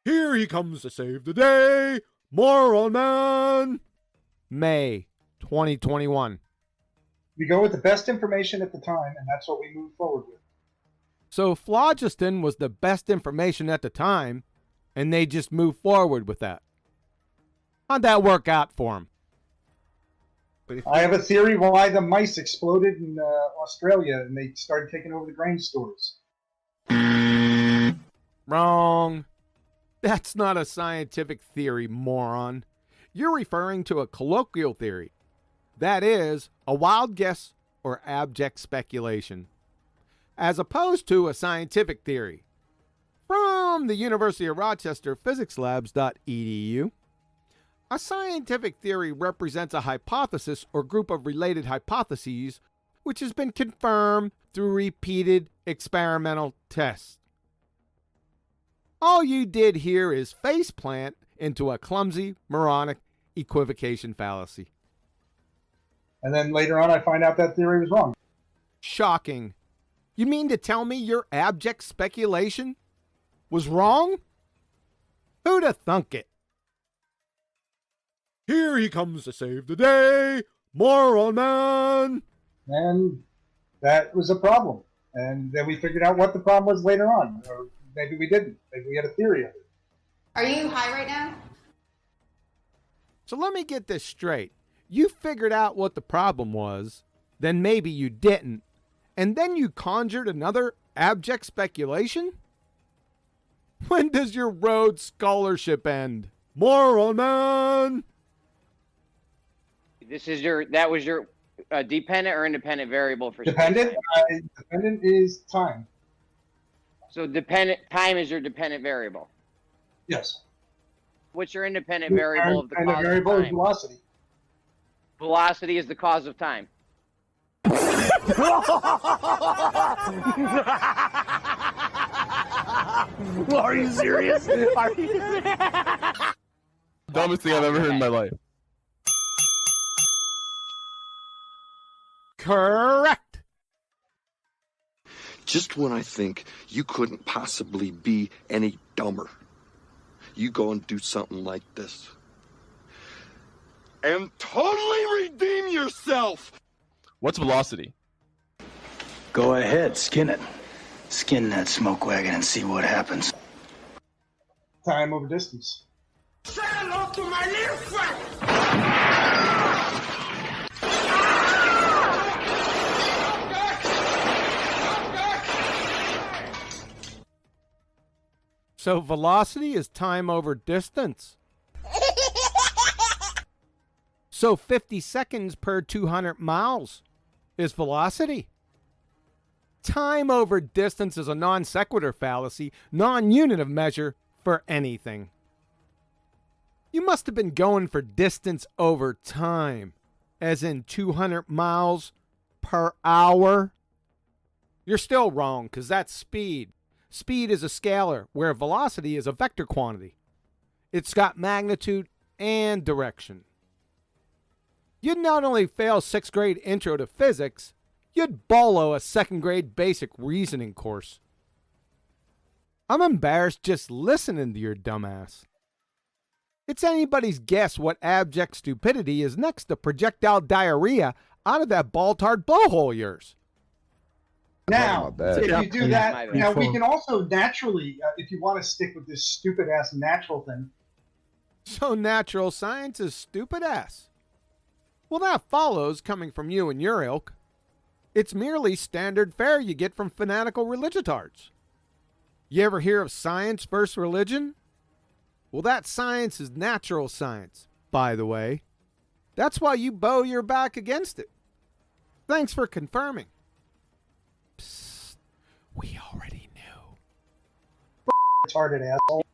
Here he comes to save the day, Moron Man! May 2021. We go with the best information at the time, and that's what we move forward with. So phlogiston was the best information at the time, and they just moved forward with that. How'd that work out for them? I have a theory why the mice exploded in Australia and they started taking over the grain stores. Wrong. That's not a scientific theory, moron. You're referring to a colloquial theory. That is, a wild guess or abject speculation, as opposed to a scientific theory. From the University of Rochester PhysicsLabs.edu, a scientific theory represents a hypothesis or group of related hypotheses which has been confirmed through repeated experimental tests. All you did here is faceplant into a clumsy, moronic equivocation fallacy. And then later on I find out that theory was wrong. Shocking. You mean to tell me your abject speculation was wrong? Who'd have thunk it? Here he comes to save the day, Moron Man! And that was a problem. And then we figured out what the problem was later on. Or maybe we didn't. Maybe we had a theory of it. Are you high right now? So let me get this straight. You figured out what the problem was, then maybe you didn't, and then you conjured another abject speculation? When does your Rhodes Scholarship end? Moron Man! That was your dependent or independent variable for dependent? Dependent is time. So time is your dependent variable. Yes. What's your independent variable of the cause variable of time? Is velocity. Velocity is the cause of time. Are you serious? Dumbest thing I've ever heard in my life. Correct. Just when I think you couldn't possibly be any dumber, you go and do something like this. And totally redeem yourself! What's velocity? Go ahead, skin it. Skin that smoke wagon and see what happens. Time over distance. Say hello to my little friend! So velocity is time over distance. So 50 seconds per 200 miles is velocity. Time over distance is a non sequitur fallacy, non-unit of measure for anything. You must have been going for distance over time, as in 200 miles per hour. You're still wrong, because that's speed. Speed is a scalar, where velocity is a vector quantity. It's got magnitude and direction. You'd not only fail 6th grade intro to physics, you'd bolo a 2nd grade basic reasoning course. I'm embarrassed just listening to your dumbass. It's anybody's guess what abject stupidity is next to projectile diarrhea out of that ball-tard blowhole of yours. Now, if you do that, now we can also naturally, if you want to stick with this stupid-ass natural thing. So natural science is stupid-ass. Well, that follows coming from you and your ilk. It's merely standard fare you get from fanatical religiotards. You ever hear of science versus religion? Well, that science is natural science, by the way. That's why you bow your back against it. Thanks for confirming. Psst, we already knew. Retarded asshole.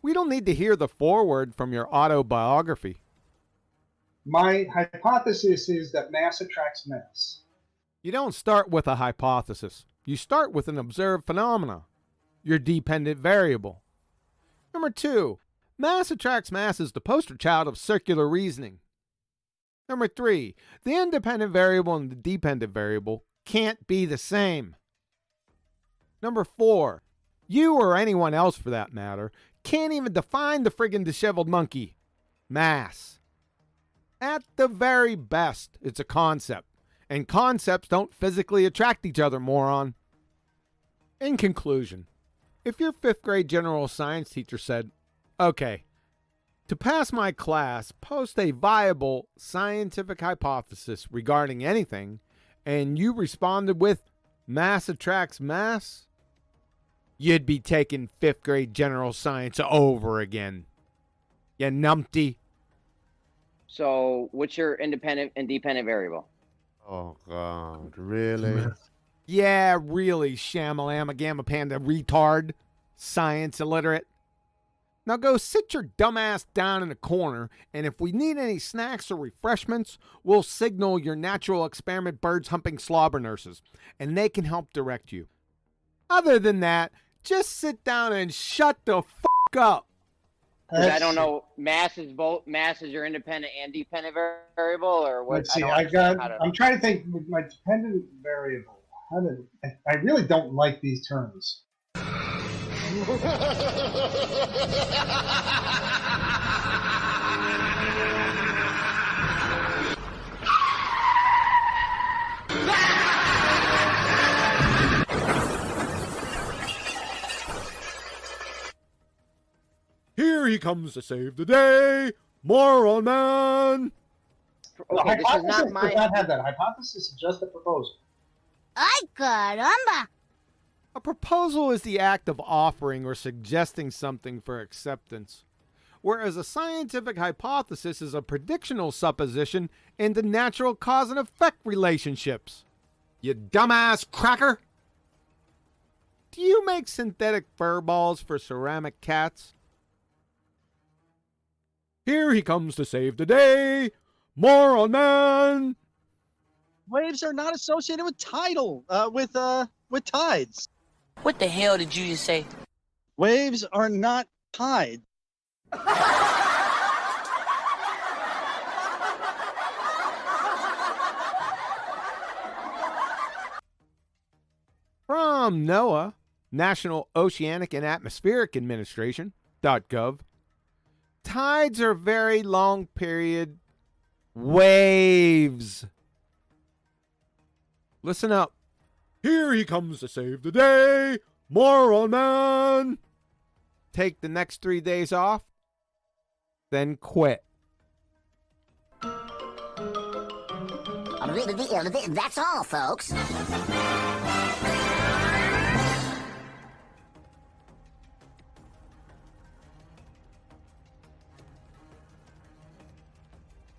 We don't need to hear the foreword from your autobiography. My hypothesis is that mass attracts mass. You don't start with a hypothesis. You start with an observed phenomena, your dependent variable. Number 2, mass attracts mass is the poster child of circular reasoning. Number 3, the independent variable and the dependent variable can't be the same. Number 4, You or anyone else for that matter can't even define the friggin' disheveled monkey. Mass. At the very best, it's a concept. And concepts don't physically attract each other, moron. In conclusion, if your 5th grade general science teacher said, okay, to pass my class, post a viable scientific hypothesis regarding anything, and you responded with, mass attracts mass, you'd be taking 5th grade general science over again. You numpty. So, what's your independent and dependent variable? Oh, God. Really? Yeah, really, shamalama gamma panda retard, science illiterate. Now go sit your dumb ass down in a corner, and if we need any snacks or refreshments, we'll signal your natural experiment birds humping slobber nurses, and they can help direct you. Other than that, just sit down and shut the fuck up. 'Cause I don't know, mass is your independent and dependent variable, or what? Let's see. I'm trying to think with my dependent variable. I really don't like these terms. Here he comes to save the day, moron man. Okay, this is not Hypothesis my. does not have that. Hypothesis is just a proposal. Ay, caramba! A proposal is the act of offering or suggesting something for acceptance, whereas a scientific hypothesis is a predictional supposition into natural cause and effect relationships. You dumbass cracker! Do you make synthetic fur balls for ceramic cats? Here he comes to save the day, moron man! Waves are not associated with with tides. What the hell did you just say? Waves are not tides. From NOAA, National Oceanic and Atmospheric Administration, .gov, tides are very long period waves. Listen up. Here he comes to save the day, moron man. Take the next 3 days off, then quit. That's all, folks.